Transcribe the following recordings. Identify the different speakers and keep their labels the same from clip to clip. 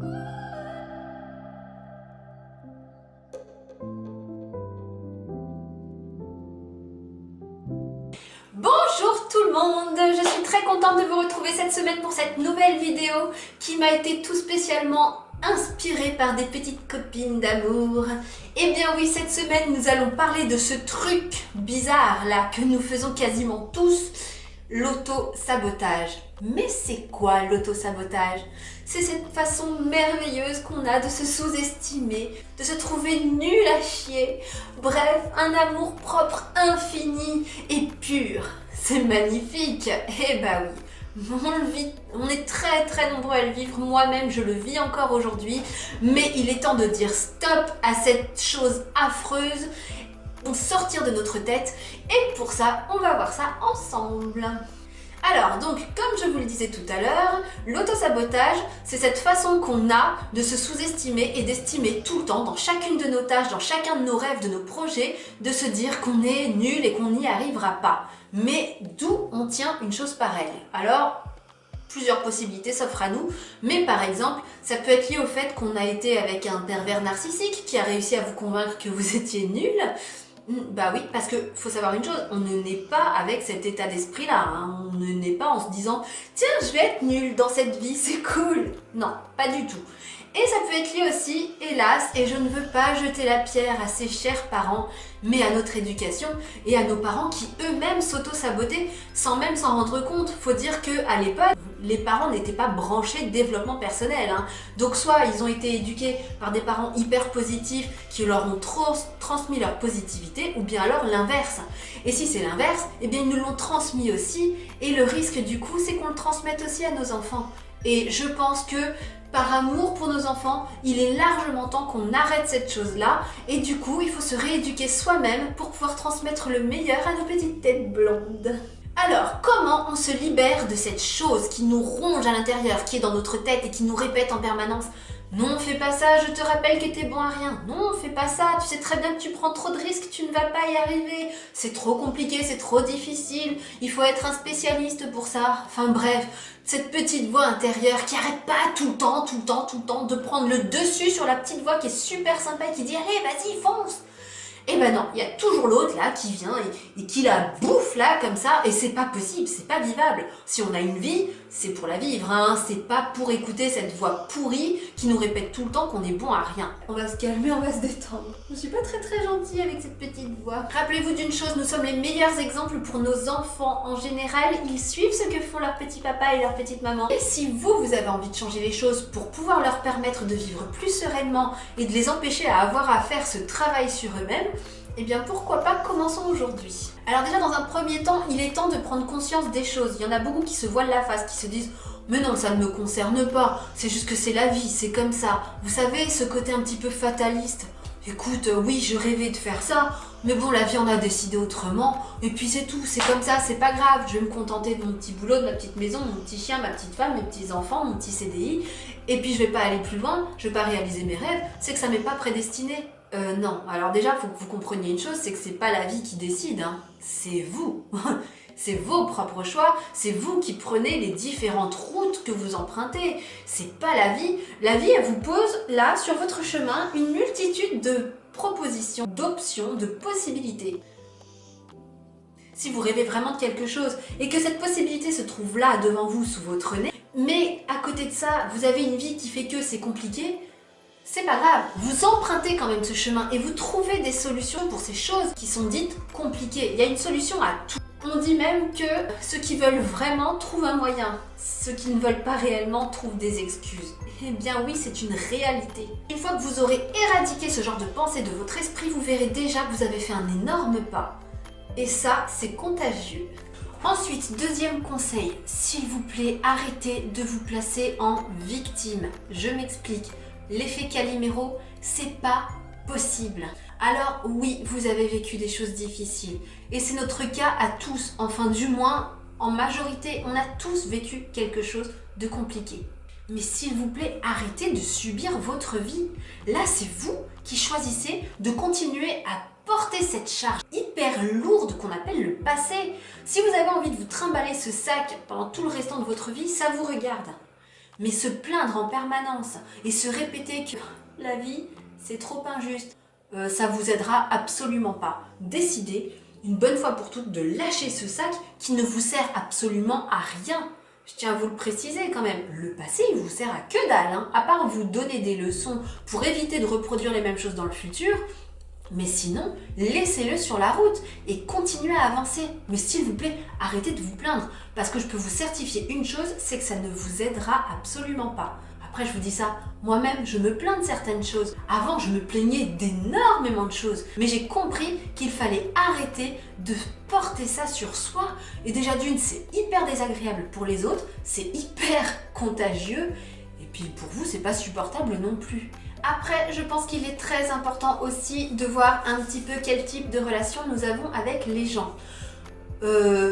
Speaker 1: Bonjour tout le monde, je suis très contente de vous retrouver cette semaine pour cette nouvelle vidéo qui m'a été tout spécialement inspirée par des petites copines d'amour. Et bien oui, cette semaine nous allons parler de ce truc bizarre là que nous faisons quasiment tous, l'auto-sabotage. Mais c'est quoi l'auto-sabotage? C'est cette façon merveilleuse qu'on a de se sous-estimer, de se trouver nul à chier. Bref, un amour propre, infini et pur. C'est magnifique. Eh bah oui, on est très nombreux à le vivre. Moi-même, je le vis encore aujourd'hui. Mais il est temps de dire stop à cette chose affreuse, pour sortir de notre tête. Et pour ça, on va voir ça ensemble. Alors donc, comme je vous le disais tout à l'heure, l'auto-sabotage, c'est cette façon qu'on a de se sous-estimer et d'estimer tout le temps, dans chacune de nos tâches, dans chacun de nos rêves, de nos projets, de se dire qu'on est nul et qu'on n'y arrivera pas. Mais d'où on tient une chose pareille? Alors, plusieurs possibilités s'offrent à nous, mais par exemple, ça peut être lié au fait qu'on a été avec un pervers narcissique qui a réussi à vous convaincre que vous étiez nul. Bah oui, parce que faut savoir une chose, on ne naît pas avec cet état d'esprit-là, hein. On ne naît pas en se disant « Tiens, je vais être nul dans cette vie, c'est cool !» Non, pas du tout. Et ça peut être lié aussi, hélas, et je ne veux pas jeter la pierre à ces chers parents, mais à notre éducation et à nos parents qui eux-mêmes s'auto-sabotaient sans même s'en rendre compte. Faut dire qu'à l'époque, les parents n'étaient pas branchés de développement personnel, hein. Donc soit ils ont été éduqués par des parents hyper positifs qui leur ont transmis leur positivité, ou bien alors l'inverse. Et si c'est l'inverse, eh bien ils nous l'ont transmis aussi, et le risque du coup c'est qu'on le transmette aussi à nos enfants. Et je pense que par amour pour nos enfants, il est largement temps qu'on arrête cette chose-là, et du coup il faut se rééduquer soi-même pour pouvoir transmettre le meilleur à nos petites têtes blondes. Alors, comment on se libère de cette chose qui nous ronge à l'intérieur, qui est dans notre tête et qui nous répète en permanence « Non, fais pas ça, je te rappelle que t'es bon à rien. Non, fais pas ça, tu sais très bien que tu prends trop de risques, tu ne vas pas y arriver. C'est trop compliqué, c'est trop difficile, il faut être un spécialiste pour ça. » Enfin bref, cette petite voix intérieure qui arrête pas tout le temps de prendre le dessus sur la petite voix qui est super sympa et qui dit « Allez, vas-y, fonce !» Et ben non, il y a toujours l'autre là qui vient et qui la bouffe là comme ça, et c'est pas possible, c'est pas vivable. Si on a une vie, c'est pour la vivre, hein, c'est pas pour écouter cette voix pourrie qui nous répète tout le temps qu'on est bon à rien. On va se calmer, on va se détendre. Je suis pas très gentille avec cette petite voix. Rappelez-vous d'une chose, nous sommes les meilleurs exemples pour nos enfants. En général, ils suivent ce que font leur petit papa et leur petite maman. Et si vous avez envie de changer les choses pour pouvoir leur permettre de vivre plus sereinement et de les empêcher à avoir à faire ce travail sur eux-mêmes, eh bien pourquoi pas, commençons aujourd'hui. Alors déjà dans un premier temps, il est temps de prendre conscience des choses. Il y en a beaucoup qui se voilent la face, qui se disent « Mais non, ça ne me concerne pas, c'est juste que c'est la vie, c'est comme ça. » Vous savez, ce côté un petit peu fataliste. Écoute, oui, je rêvais de faire ça, mais bon, la vie en a décidé autrement, et puis c'est tout, c'est comme ça, c'est pas grave, je vais me contenter de mon petit boulot, de ma petite maison, mon petit chien, ma petite femme, mes petits enfants, mon petit CDI, et puis je vais pas aller plus loin, je vais pas réaliser mes rêves, c'est que ça m'est pas prédestiné. Non, alors déjà, faut que vous compreniez une chose, c'est que c'est pas la vie qui décide, hein. C'est vous. C'est vos propres choix, c'est vous qui prenez les différentes routes que vous empruntez. C'est pas la vie. La vie, elle vous pose, là, sur votre chemin, une multitude de propositions, d'options, de possibilités. Si vous rêvez vraiment de quelque chose et que cette possibilité se trouve là, devant vous, sous votre nez, mais à côté de ça, vous avez une vie qui fait que c'est compliqué, c'est pas grave, vous empruntez quand même ce chemin et vous trouvez des solutions pour ces choses qui sont dites compliquées. Il y a une solution à tout. On dit même que ceux qui veulent vraiment trouvent un moyen. Ceux qui ne veulent pas réellement trouvent des excuses. Eh bien oui, c'est une réalité. Une fois que vous aurez éradiqué ce genre de pensée de votre esprit, vous verrez déjà que vous avez fait un énorme pas. Et ça, c'est contagieux. Ensuite, deuxième conseil, s'il vous plaît, arrêtez de vous placer en victime. Je m'explique. L'effet Calimero, c'est pas possible. Alors oui, vous avez vécu des choses difficiles. Et c'est notre cas à tous, enfin du moins, en majorité, on a tous vécu quelque chose de compliqué. Mais s'il vous plaît, arrêtez de subir votre vie. Là, c'est vous qui choisissez de continuer à porter cette charge hyper lourde qu'on appelle le passé. Si vous avez envie de vous trimballer ce sac pendant tout le restant de votre vie, ça vous regarde. mais se plaindre en permanence et se répéter que la vie, c'est trop injuste, ça vous aidera absolument pas. Décidez une bonne fois pour toutes de lâcher ce sac qui ne vous sert absolument à rien. Je tiens à vous le préciser quand même, le passé il vous sert à que dalle, hein, à part vous donner des leçons pour éviter de reproduire les mêmes choses dans le futur. Mais sinon, laissez-le sur la route et continuez à avancer. Mais s'il vous plaît, arrêtez de vous plaindre. Parce que je peux vous certifier une chose, c'est que ça ne vous aidera absolument pas. Après, je vous dis ça, moi-même, je me plains de certaines choses. Avant, je me plaignais d'énormément de choses. Mais j'ai compris qu'il fallait arrêter de porter ça sur soi. Et déjà d'une, c'est hyper désagréable pour les autres, c'est hyper contagieux. Et puis pour vous, c'est pas supportable non plus. Après, je pense qu'il est très important aussi de voir un petit peu quel type de relation nous avons avec les gens.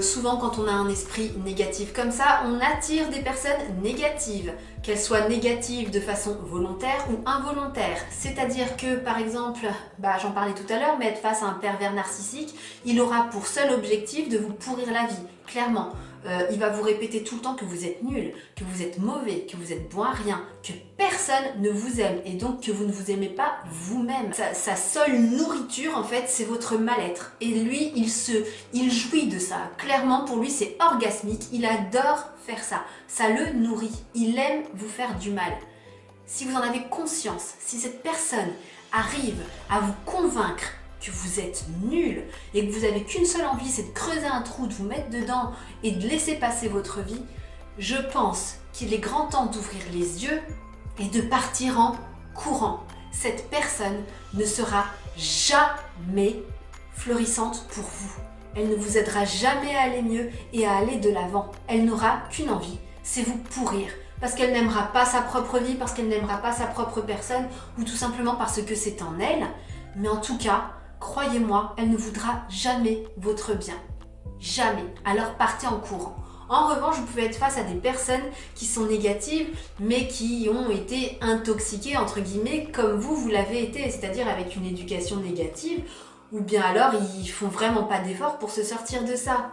Speaker 1: Souvent quand on a un esprit négatif comme ça, on attire des personnes négatives, qu'elles soient négatives de façon volontaire ou involontaire. C'est-à-dire que par exemple, j'en parlais tout à l'heure, mais être face à un pervers narcissique, il aura pour seul objectif de vous pourrir la vie, clairement. Il va vous répéter tout le temps que vous êtes nul, que vous êtes mauvais, que vous êtes bon à rien, que personne ne vous aime et donc que vous ne vous aimez pas vous-même. Sa seule nourriture en fait c'est votre mal-être et lui il jouit de ça. Clairement pour lui c'est orgasmique, il adore faire ça, ça le nourrit, il aime vous faire du mal. Si vous en avez conscience, si cette personne arrive à vous convaincre que vous êtes nul et que vous avez qu'une seule envie, c'est de creuser un trou, de vous mettre dedans et de laisser passer votre vie, je pense qu'il est grand temps d'ouvrir les yeux et de partir en courant. Cette personne ne sera jamais florissante pour vous. Elle ne vous aidera jamais à aller mieux et à aller de l'avant. Elle n'aura qu'une envie, c'est vous pourrir. Parce qu'elle n'aimera pas sa propre vie, parce qu'elle n'aimera pas sa propre personne ou tout simplement parce que c'est en elle. Mais en tout cas, croyez-moi, elle ne voudra jamais votre bien. Jamais. Alors partez en courant. En revanche, vous pouvez être face à des personnes qui sont négatives, mais qui ont été intoxiquées, entre guillemets, comme vous l'avez été, c'est-à-dire avec une éducation négative, ou bien alors ils font vraiment pas d'efforts pour se sortir de ça.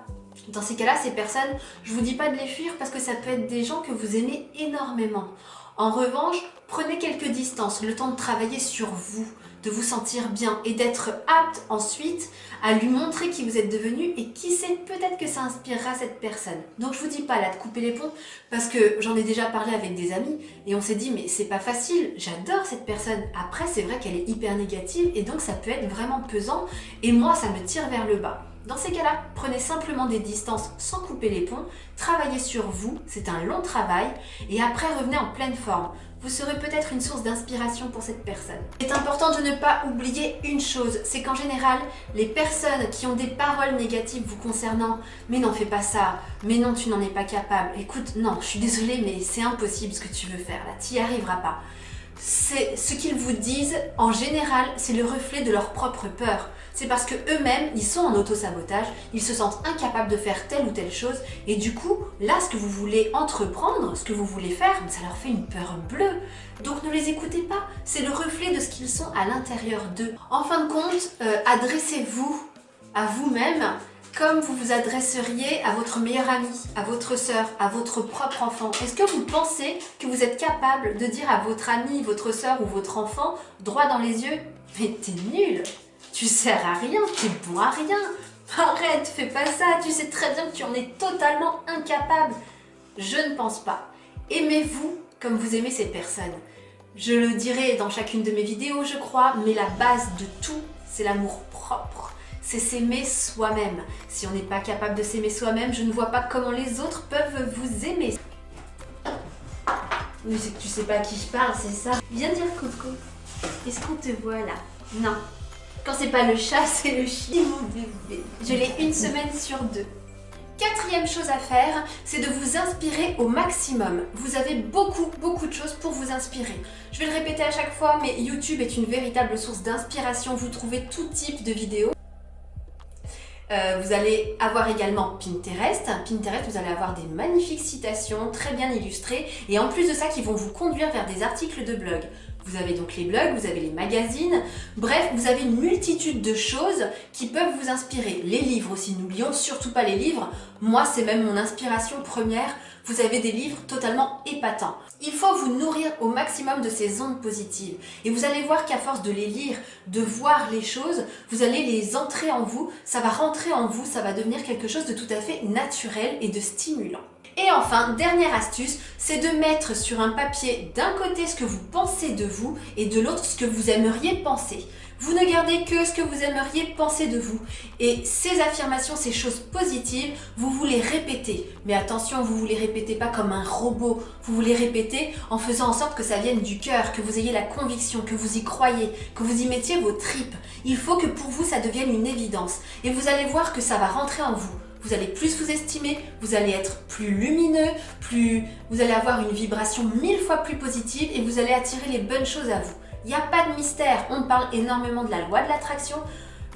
Speaker 1: Dans ces cas-là, ces personnes, je vous dis pas de les fuir parce que ça peut être des gens que vous aimez énormément. En revanche, prenez quelques distances, le temps de travailler sur vous, de vous sentir bien et d'être apte ensuite à lui montrer qui vous êtes devenu et qui sait, peut-être que ça inspirera cette personne. Donc je vous dis pas là de couper les ponts parce que j'en ai déjà parlé avec des amis et on s'est dit mais c'est pas facile, j'adore cette personne. Après c'est vrai qu'elle est hyper négative et donc ça peut être vraiment pesant et moi ça me tire vers le bas. Dans ces cas-là, prenez simplement des distances sans couper les ponts, travaillez sur vous, c'est un long travail, et après revenez en pleine forme. Vous serez peut-être une source d'inspiration pour cette personne. Il est important de ne pas oublier une chose, c'est qu'en général, les personnes qui ont des paroles négatives vous concernant, mais n'en fais pas ça, mais non tu n'en es pas capable, écoute, non, je suis désolée mais c'est impossible ce que tu veux faire là, tu n'y arriveras pas. C'est ce qu'ils vous disent, en général, c'est le reflet de leur propre peur. C'est parce que eux-mêmes, ils sont en auto-sabotage, ils se sentent incapables de faire telle ou telle chose et du coup, là, ce que vous voulez entreprendre, ce que vous voulez faire, ça leur fait une peur bleue. Donc ne les écoutez pas, c'est le reflet de ce qu'ils sont à l'intérieur d'eux. En fin de compte, adressez-vous à vous-même comme vous vous adresseriez à votre meilleur ami, à votre sœur, à votre propre enfant. Est-ce que vous pensez que vous êtes capable de dire à votre ami, votre sœur ou votre enfant, droit dans les yeux, « Mais t'es nul, tu sers à rien, t'es bon à rien, arrête, fais pas ça, tu sais très bien que tu en es totalement incapable. » Je ne pense pas. Aimez-vous comme vous aimez ces personnes. Je le dirai dans chacune de mes vidéos, je crois, mais la base de tout, c'est l'amour propre. C'est s'aimer soi-même. Si on n'est pas capable de s'aimer soi-même, je ne vois pas comment les autres peuvent vous aimer. Oui, c'est que tu sais pas à qui je parle, c'est ça. Viens dire coucou. Est-ce qu'on te voit là? Non. Quand c'est pas le chat, c'est le chien, mon bébé. Je l'ai une semaine sur 2. Quatrième chose à faire, c'est de vous inspirer au maximum. Vous avez beaucoup de choses pour vous inspirer. Je vais le répéter à chaque fois, mais YouTube est une véritable source d'inspiration. Vous trouvez tout type de vidéos. Vous allez avoir également Pinterest. Pinterest, vous allez avoir des magnifiques citations très bien illustrées et en plus de ça qui vont vous conduire vers des articles de blog. Vous avez donc les blogs, vous avez les magazines, bref, vous avez une multitude de choses qui peuvent vous inspirer. Les livres aussi, n'oublions surtout pas les livres. Moi, c'est même mon inspiration première. vous avez des livres totalement épatants. Il faut vous nourrir au maximum de ces ondes positives. Et vous allez voir qu'à force de les lire, de voir les choses, vous allez les entrer en vous, ça va rentrer en vous, ça va devenir quelque chose de tout à fait naturel et de stimulant. Et enfin, dernière astuce, c'est de mettre sur un papier d'un côté ce que vous pensez de vous et de l'autre ce que vous aimeriez penser. Vous ne gardez que ce que vous aimeriez penser de vous. Et ces affirmations, ces choses positives, vous les répétez. Mais attention, vous les répétez pas comme un robot. Vous les répétez en faisant en sorte que ça vienne du cœur, que vous ayez la conviction, que vous y croyez, que vous y mettiez vos tripes. Il faut que pour vous, ça devienne une évidence. Et vous allez voir que ça va rentrer en vous. Vous allez plus vous estimer, vous allez être plus lumineux, vous allez avoir une vibration 1000 fois plus positive et vous allez attirer les bonnes choses à vous. Il n'y a pas de mystère, on parle énormément de la loi de l'attraction.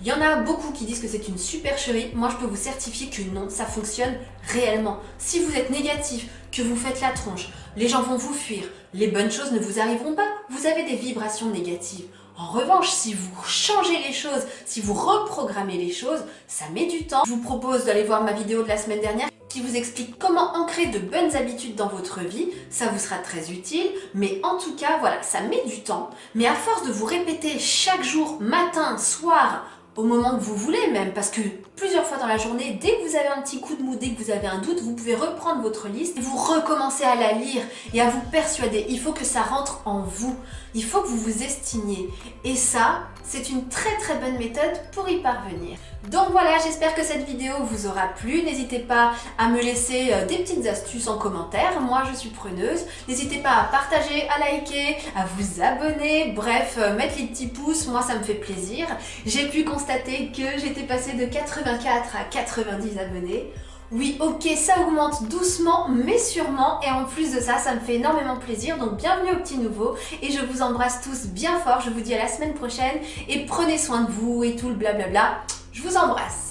Speaker 1: Il y en a beaucoup qui disent que c'est une supercherie. Moi, je peux vous certifier que non, ça fonctionne réellement. Si vous êtes négatif, que vous faites la tronche, les gens vont vous fuir, les bonnes choses ne vous arriveront pas. Vous avez des vibrations négatives. En revanche, si vous changez les choses, si vous reprogrammez les choses, ça met du temps. Je vous propose d'aller voir ma vidéo de la semaine dernière qui vous explique comment ancrer de bonnes habitudes dans votre vie. Ça vous sera très utile, mais en tout cas, voilà, ça met du temps. Mais à force de vous répéter chaque jour, matin, soir, au moment que vous voulez même, parce que plusieurs fois dans la journée, dès que vous avez un petit coup de mou, dès que vous avez un doute, vous pouvez reprendre votre liste et vous recommencer à la lire et à vous persuader. Il faut que ça rentre en vous. Il faut que vous vous estimiez. Et ça, c'est une très très bonne méthode pour y parvenir. Donc voilà, j'espère que cette vidéo vous aura plu. N'hésitez pas à me laisser des petites astuces en commentaire. Moi, je suis preneuse. N'hésitez pas à partager, à liker, à vous abonner. Bref, mettre les petits pouces, moi, ça me fait plaisir. J'ai pu constater que j'étais passée de 84 à 90 abonnés. Oui, ok, ça augmente doucement, mais sûrement. Et en plus de ça, ça me fait énormément plaisir. Donc, bienvenue aux petits nouveaux. Et je vous embrasse tous bien fort. Je vous dis à la semaine prochaine. Et prenez soin de vous et tout le blablabla. Je vous embrasse.